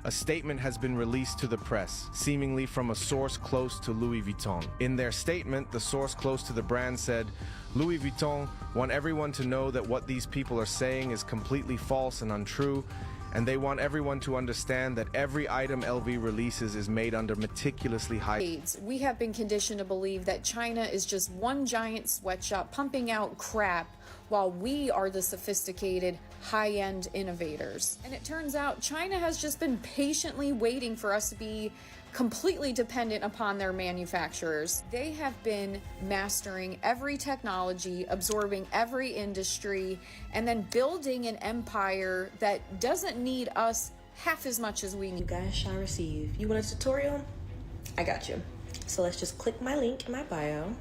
A statement has been released to the press, seemingly from a source close to Louis Vuitton. In their statement, the source close to the brand said, "Louis Vuitton want everyone to know that what these people are saying is completely false and untrue, and they want everyone to understand that every item LV releases is made under meticulously high." We have been conditioned to believe that China is just one giant sweatshop pumping out crap while we are the sophisticated, high-end innovators. And it turns out China has just been patiently waiting for us to be completely dependent upon their manufacturers. They have been mastering every technology, absorbing every industry, and then building an empire that doesn't need us half as much as we need. You guys shall receive. You want a tutorial? I got you. So let's just click my link in my bio,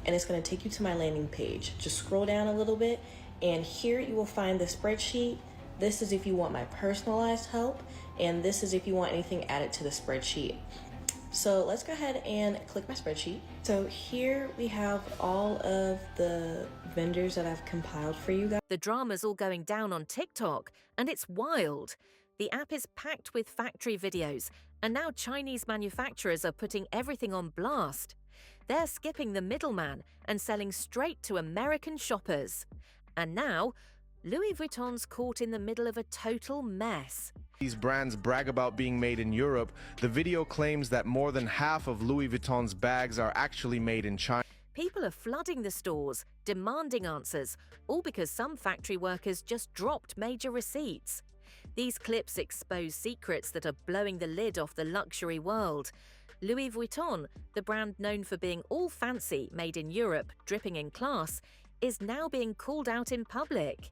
and it's going to take you to my landing page. Just scroll down a little bit, and here you will find the spreadsheet. This is if you want my personalized help, and this is if you want anything added to the spreadsheet. So let's go ahead and click my spreadsheet. So here we have all of the vendors that I've compiled for you guys. The drama's all going down on TikTok, and it's wild. The app is packed with factory videos, and now Chinese manufacturers are putting everything on blast. They're skipping the middleman and selling straight to American shoppers. And now, Louis Vuitton's caught in the middle of a total mess. These brands brag about being made in Europe. The video claims that more than half of Louis Vuitton's bags are actually made in China. People are flooding the stores, demanding answers, all because some factory workers just dropped major receipts. These clips expose secrets that are blowing the lid off the luxury world. Louis Vuitton, the brand known for being all fancy, made in Europe, dripping in class, is now being called out in public.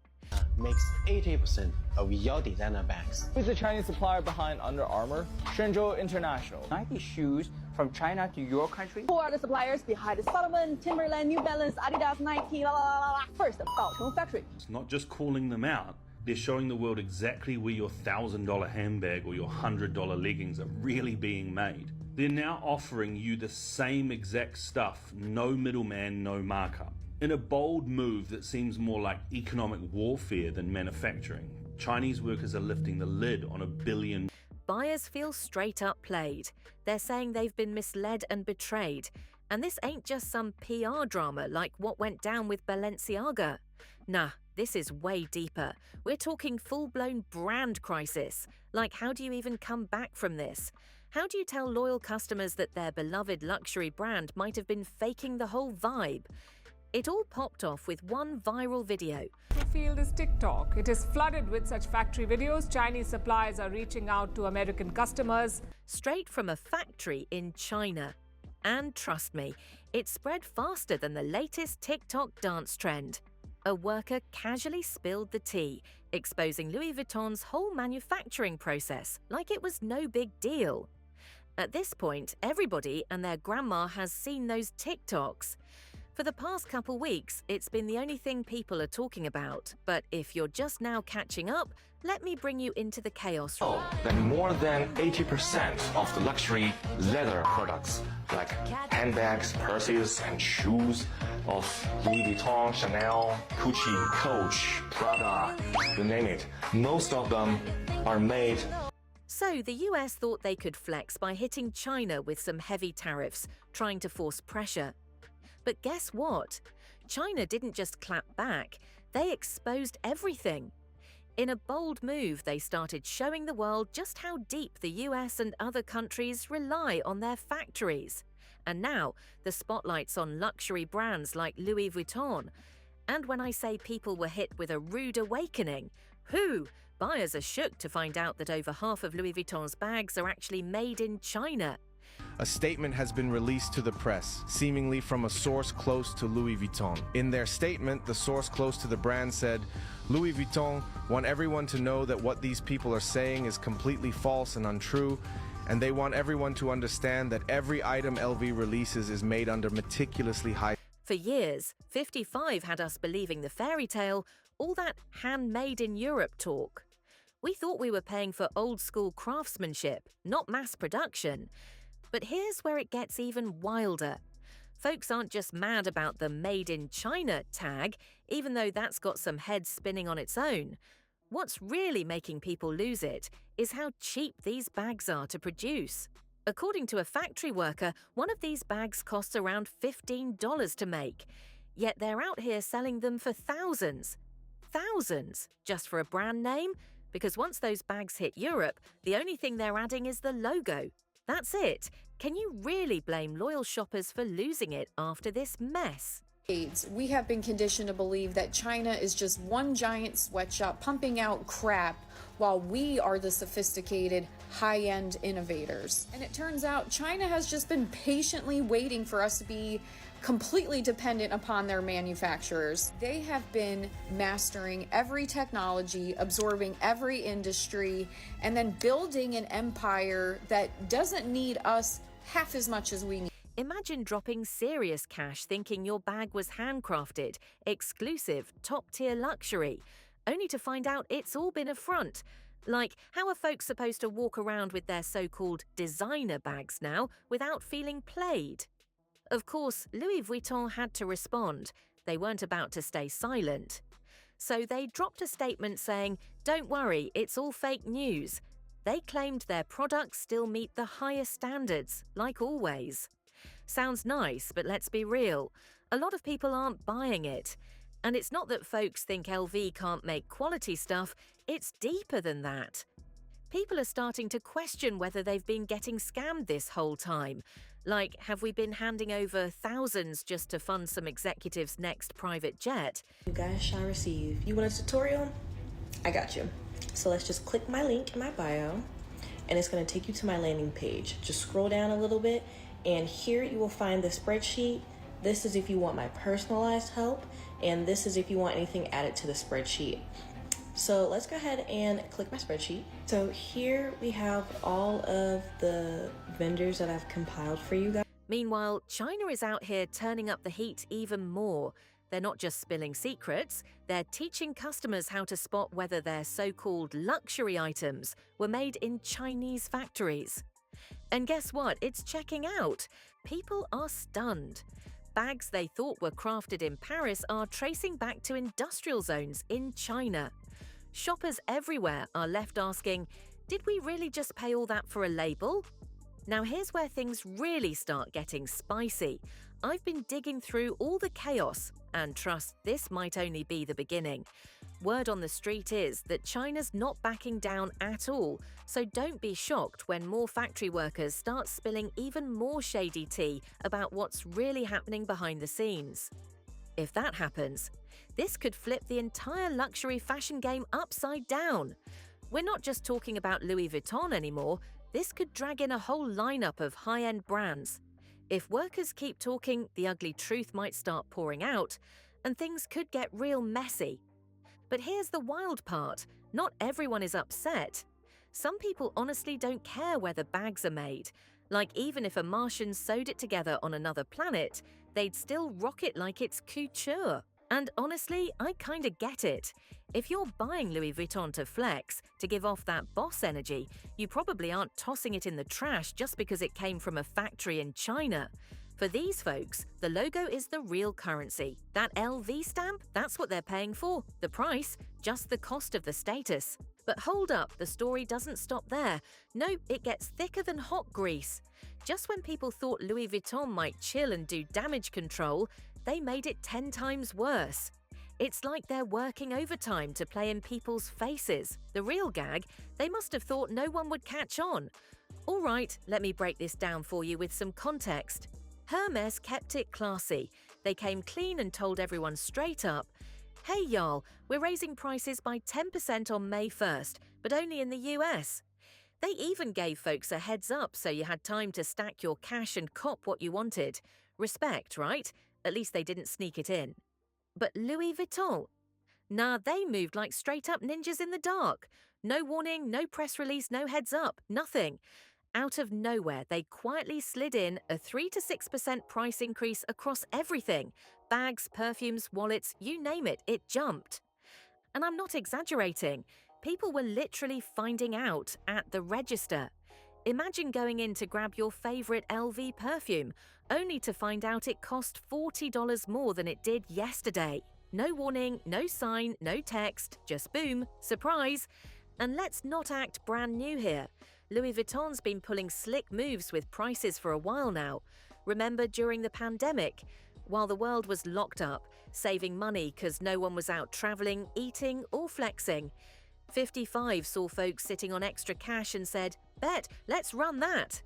Makes 80% of your designer bags. Who's the Chinese supplier behind Under Armour? Shenzhou International. Nike shoes from China to your country? Who are the suppliers behind Salomon, Timberland, New Balance, Adidas, Nike, la la la la? First, Baocheng Factory. It's not just calling them out. They're showing the world exactly where your $1,000 handbag or your $100 leggings are really being made. They're now offering you the same exact stuff, no middleman, no markup. In a bold move that seems more like economic warfare than manufacturing, Chinese workers are lifting the lid on $1 billion. Buyers feel straight up played. They're saying they've been misled and betrayed. And this ain't just some PR drama like what went down with Balenciaga. Nah, this is way deeper. We're talking full-blown brand crisis. Like, how do you even come back from this? How do you tell loyal customers that their beloved luxury brand might have been faking the whole vibe? It all popped off with one viral video. The field is TikTok. It is flooded with such factory videos. Chinese suppliers are reaching out to American customers. Straight from a factory in China. And trust me, it spread faster than the latest TikTok dance trend. A worker casually spilled the tea, exposing Louis Vuitton's whole manufacturing process like it was no big deal. At this point, everybody and their grandma has seen those TikToks. For the past couple weeks, it's been the only thing people are talking about. But if you're just now catching up, let me bring you into the chaos. That more than 80% of the luxury leather products, like handbags, purses, and shoes of Louis Vuitton, Chanel, Gucci, Coach, Prada, you name it, most of them are made. So the US thought they could flex by hitting China with some heavy tariffs, trying to force pressure. But guess what? China didn't just clap back, they exposed everything. In a bold move, they started showing the world just how deep the US and other countries rely on their factories. And now, the spotlight's on luxury brands like Louis Vuitton. And when I say people were hit with a rude awakening, buyers are shook to find out that over half of Louis Vuitton's bags are actually made in China. A statement has been released to the press, seemingly from a source close to Louis Vuitton. In their statement, the source close to the brand said, "Louis Vuitton want everyone to know that what these people are saying is completely false and untrue, and they want everyone to understand that every item LV releases is made under meticulously high." For years, 55 had us believing the fairy tale, all that handmade in Europe talk. We thought we were paying for old-school craftsmanship, not mass production. But here's where it gets even wilder. Folks aren't just mad about the Made in China tag, even though that's got some heads spinning on its own. What's really making people lose it is how cheap these bags are to produce. According to a factory worker, one of these bags costs around $15 to make, yet they're out here selling them for thousands. Thousands, just for a brand name? Because once those bags hit Europe, the only thing they're adding is the logo. That's it. Can you really blame loyal shoppers for losing it after this mess? We have been conditioned to believe that China is just one giant sweatshop pumping out crap while we are the sophisticated, high-end innovators. And it turns out China has just been patiently waiting for us to be completely dependent upon their manufacturers. They have been mastering every technology, absorbing every industry, and then building an empire that doesn't need us half as much as we need. Imagine dropping serious cash thinking your bag was handcrafted, exclusive, top-tier luxury, only to find out it's all been a front. Like, how are folks supposed to walk around with their so-called designer bags now without feeling played? Of course, Louis Vuitton had to respond. They weren't about to stay silent. So they dropped a statement saying, "Don't worry, it's all fake news." They claimed their products still meet the highest standards, like always. Sounds nice, but let's be real. A lot of people aren't buying it. And it's not that folks think LV can't make quality stuff, it's deeper than that. People are starting to question whether they've been getting scammed this whole time. Like, have we been handing over thousands just to fund some executive's next private jet? You guys shall receive. You want a tutorial? I got you. So let's just click my link in my bio, and it's going to take you to my landing page. Just scroll down a little bit, and here you will find the spreadsheet. This is if you want my personalized help, and this is if you want anything added to the spreadsheet. So let's go ahead and click my spreadsheet. So here we have all of the vendors that I've compiled for you guys. Meanwhile, China is out here turning up the heat even more. They're not just spilling secrets, they're teaching customers how to spot whether their so-called luxury items were made in Chinese factories. And guess what? It's checking out. People are stunned. Bags they thought were crafted in Paris are tracing back to industrial zones in China. Shoppers everywhere are left asking, did we really just pay all that for a label? Now here's where things really start getting spicy. I've been digging through all the chaos, and trust, this might only be the beginning. Word on the street is that China's not backing down at all, so don't be shocked when more factory workers start spilling even more shady tea about what's really happening behind the scenes. If that happens, this could flip the entire luxury fashion game upside down. We're not just talking about Louis Vuitton anymore, this could drag in a whole lineup of high-end brands. If workers keep talking, the ugly truth might start pouring out, and things could get real messy. But here's the wild part, not everyone is upset. Some people honestly don't care where the bags are made. Like, even if a Martian sewed it together on another planet, they'd still rock it like it's couture. And honestly, I kinda get it. If you're buying Louis Vuitton to flex, to give off that boss energy, you probably aren't tossing it in the trash just because it came from a factory in China. For these folks, the logo is the real currency. That LV stamp, that's what they're paying for. The price, just the cost of the status. But hold up, the story doesn't stop there. No, it gets thicker than hot grease. Just when people thought Louis Vuitton might chill and do damage control, they made it 10 times worse. It's like they're working overtime to play in people's faces. The real gag, they must have thought no one would catch on. All right, let me break this down for you with some context. Hermes kept it classy. They came clean and told everyone straight up, hey y'all, we're raising prices by 10% on May 1st, but only in the US. They even gave folks a heads up so you had time to stack your cash and cop what you wanted. Respect, right? At least they didn't sneak it in. But Louis Vuitton? Nah, they moved like straight-up ninjas in the dark. No warning, no press release, no heads up, nothing. Out of nowhere, they quietly slid in a 3 to 6% price increase across everything. Bags, perfumes, wallets, you name it, it jumped. And I'm not exaggerating. People were literally finding out at the register. Imagine going in to grab your favorite LV perfume, only to find out it cost $40 more than it did yesterday. No warning, no sign, no text, just boom, surprise. And let's not act brand new here. Louis Vuitton's been pulling slick moves with prices for a while now. Remember during the pandemic? While the world was locked up, saving money because no one was out traveling, eating or flexing. 55 saw folks sitting on extra cash and said, "Bet, let's run that."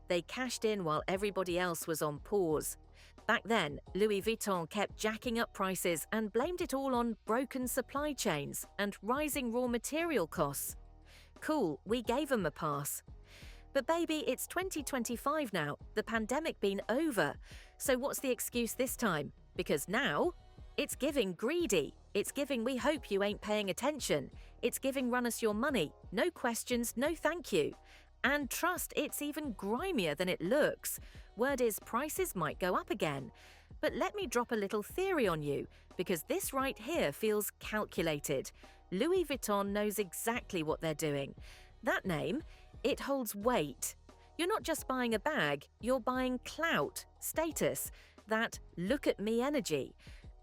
They cashed in while everybody else was on pause. Back then, Louis Vuitton kept jacking up prices and blamed it all on broken supply chains and rising raw material costs. Cool, we gave them a pass. But baby, it's 2025 now, the pandemic been over. So what's the excuse this time? Because now, it's giving greedy. It's giving we hope you ain't paying attention. It's giving run us your money. No questions, no thank you. And trust, it's even grimier than it looks. Word is prices might go up again. But let me drop a little theory on you, because this right here feels calculated. Louis Vuitton knows exactly what they're doing. That name, it holds weight. You're not just buying a bag, you're buying clout, status, that look at me energy.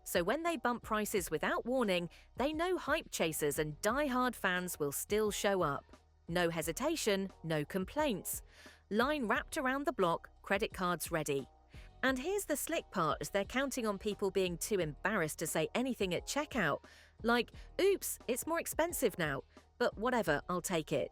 So when they bump prices without warning, they know hype chasers and die-hard fans will still show up. No hesitation, no complaints. Line wrapped around the block, credit cards ready. And here's the slick part as they're counting on people being too embarrassed to say anything at checkout. Like, oops, it's more expensive now, but whatever, I'll take it.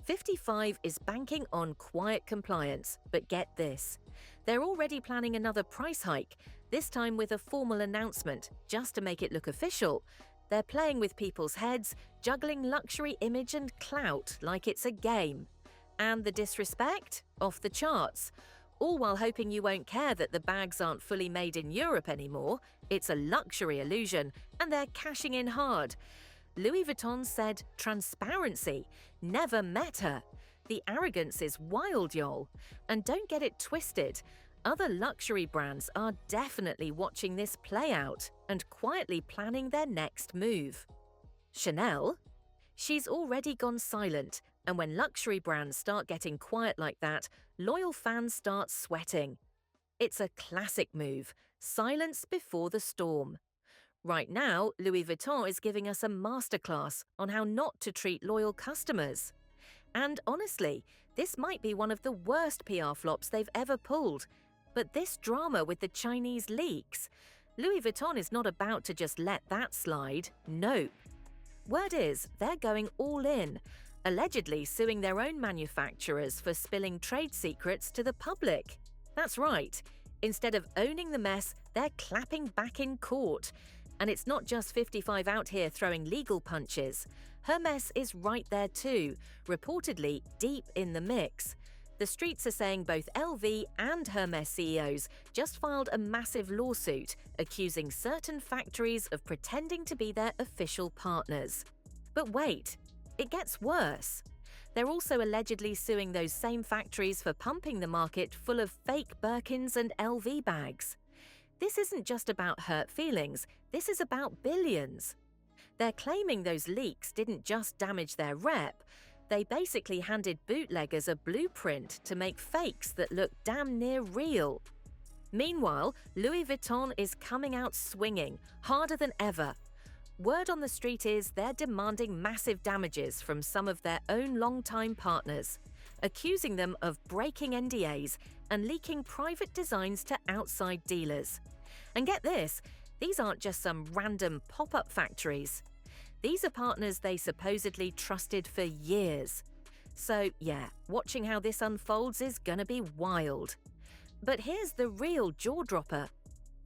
55 is banking on quiet compliance, but get this. They're already planning another price hike, this time with a formal announcement, just to make it look official. They're playing with people's heads, juggling luxury image and clout like it's a game. And the disrespect? Off the charts. All while hoping you won't care that the bags aren't fully made in Europe anymore. It's a luxury illusion, and they're cashing in hard. Louis Vuitton said transparency. Never met her. The arrogance is wild, y'all. And don't get it twisted. Other luxury brands are definitely watching this play out and quietly planning their next move. Chanel? She's already gone silent, and when luxury brands start getting quiet like that, loyal fans start sweating. It's a classic move, silence before the storm. Right now, Louis Vuitton is giving us a masterclass on how not to treat loyal customers. And honestly, this might be one of the worst PR flops they've ever pulled. But this drama with the Chinese leaks, Louis Vuitton is not about to just let that slide, no. Word is, they're going all in, allegedly suing their own manufacturers for spilling trade secrets to the public. That's right, instead of owning the mess, they're clapping back in court. And it's not just 55 out here throwing legal punches. Her mess is right there too, reportedly deep in the mix. The streets are saying both LV and Hermès CEOs just filed a massive lawsuit accusing certain factories of pretending to be their official partners. But wait, it gets worse. They're also allegedly suing those same factories for pumping the market full of fake Birkins and LV bags. This isn't just about hurt feelings, this is about billions. They're claiming those leaks didn't just damage their rep, they basically handed bootleggers a blueprint to make fakes that look damn near real. Meanwhile, Louis Vuitton is coming out swinging, harder than ever. Word on the street is they're demanding massive damages from some of their own longtime partners, accusing them of breaking NDAs and leaking private designs to outside dealers. And get this, these aren't just some random pop-up factories. These are partners they supposedly trusted for years. So yeah, watching how this unfolds is gonna be wild. But here's the real jaw-dropper.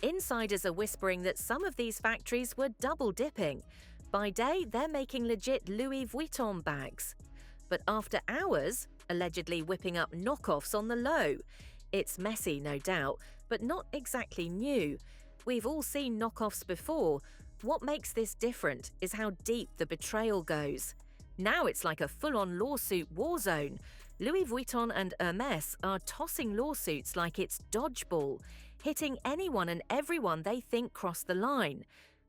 Insiders are whispering that some of these factories were double-dipping. By day, they're making legit Louis Vuitton bags. But after hours, allegedly whipping up knockoffs on the low. It's messy, no doubt, but not exactly new. We've all seen knockoffs before. What makes this different is how deep the betrayal goes. Now it's like a full-on lawsuit war zone. Louis Vuitton and Hermès are tossing lawsuits like it's dodgeball, hitting anyone and everyone they think crossed the line.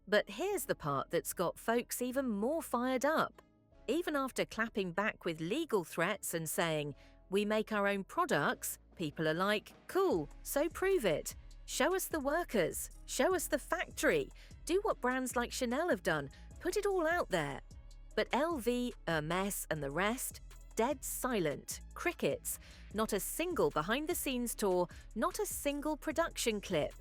But here's the part that's got folks even more fired up. Even after clapping back with legal threats and saying, "We make our own products," people are like, "Cool, so prove it. Show us the workers. Show us the factory. Do what brands like Chanel have done, put it all out there. But LV, Hermes and the rest? Dead silent, crickets, not a single behind-the-scenes tour, not a single production clip.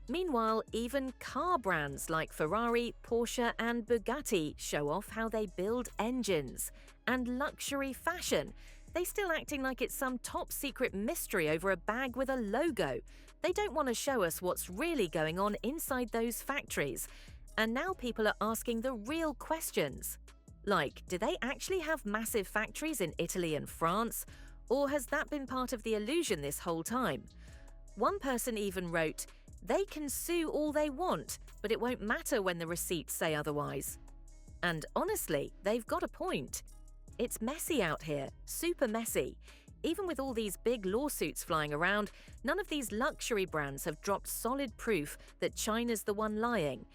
Meanwhile, even car brands like Ferrari, Porsche and Bugatti show off how they build engines. And luxury fashion, they still acting like it's some top-secret mystery over a bag with a logo. They don't want to show us what's really going on inside those factories. And now people are asking the real questions. Like, do they actually have massive factories in Italy and France? Or has that been part of the illusion this whole time? One person even wrote, "They can sue all they want, but it won't matter when the receipts say otherwise." And honestly, they've got a point. It's messy out here, super messy. Even with all these big lawsuits flying around, none of these luxury brands have dropped solid proof that China's the one lying.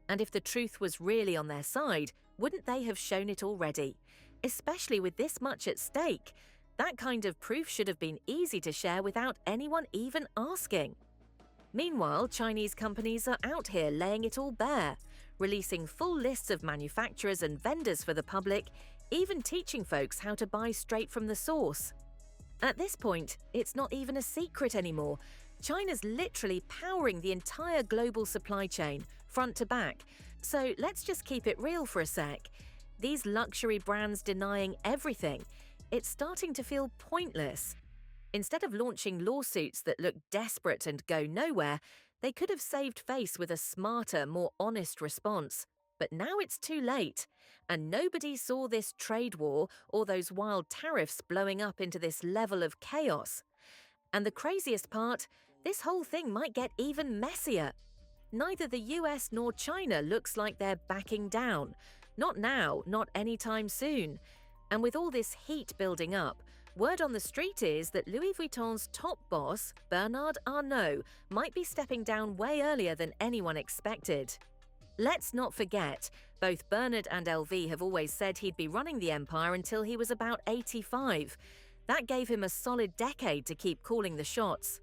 And if the truth was really on their side, wouldn't they have shown it already? Especially with this much at stake. That kind of proof should have been easy to share without anyone even asking. Meanwhile, Chinese companies are out here laying it all bare, releasing full lists of manufacturers and vendors for the public, even teaching folks how to buy straight from the source. At this point, it's not even a secret anymore. China's literally powering the entire global supply chain, front to back. So let's just keep it real for a sec. These luxury brands denying everything, it's starting to feel pointless. Instead of launching lawsuits that look desperate and go nowhere, they could have saved face with a smarter, more honest response. But now it's too late, and nobody saw this trade war or those wild tariffs blowing up into this level of chaos. And the craziest part, this whole thing might get even messier. Neither the US nor China looks like they're backing down. Not now, not anytime soon. And with all this heat building up, word on the street is that Louis Vuitton's top boss, Bernard Arnault, might be stepping down way earlier than anyone expected. Let's not forget, both Bernard and LV have always said he'd be running the empire until he was about 85. That gave him a solid decade to keep calling the shots.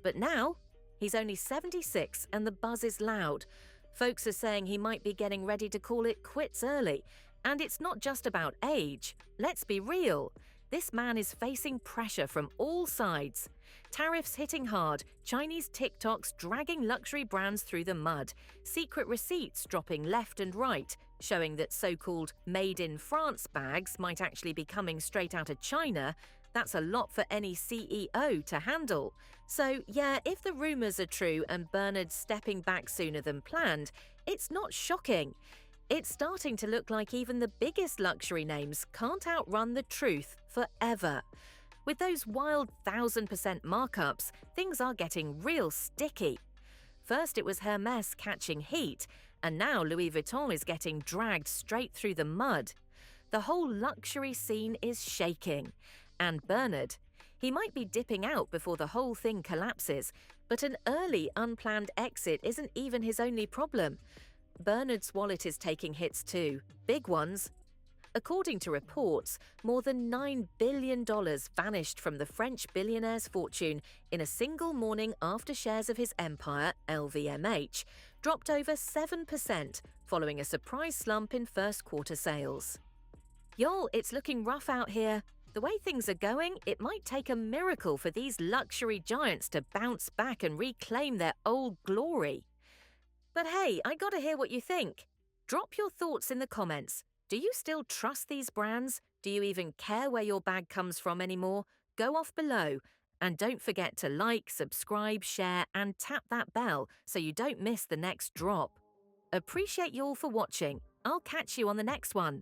But now, he's only 76 and the buzz is loud. Folks are saying he might be getting ready to call it quits early. And it's not just about age. Let's be real. This man is facing pressure from all sides. Tariffs hitting hard, Chinese TikToks dragging luxury brands through the mud, secret receipts dropping left and right, showing that so-called made in France bags might actually be coming straight out of China. That's a lot for any CEO to handle. So yeah, if the rumours are true and Bernard's stepping back sooner than planned, it's not shocking. It's starting to look like even the biggest luxury names can't outrun the truth forever. With those wild 1000% markups, things are getting real sticky. First it was Hermes catching heat, and now Louis Vuitton is getting dragged straight through the mud. The whole luxury scene is shaking. And Bernard, he might be dipping out before the whole thing collapses, but an early unplanned exit isn't even his only problem. Bernard's wallet is taking hits too, big ones. According to reports, more than $9 billion vanished from the French billionaire's fortune in a single morning after shares of his empire, LVMH, dropped over 7% following a surprise slump in first quarter sales. Y'all, it's looking rough out here. The way things are going, it might take a miracle for these luxury giants to bounce back and reclaim their old glory. But hey, I gotta hear what you think. Drop your thoughts in the comments. Do you still trust these brands? Do you even care where your bag comes from anymore? Go off below. And don't forget to like, subscribe, share, and tap that bell so you don't miss the next drop. Appreciate you all for watching. I'll catch you on the next one.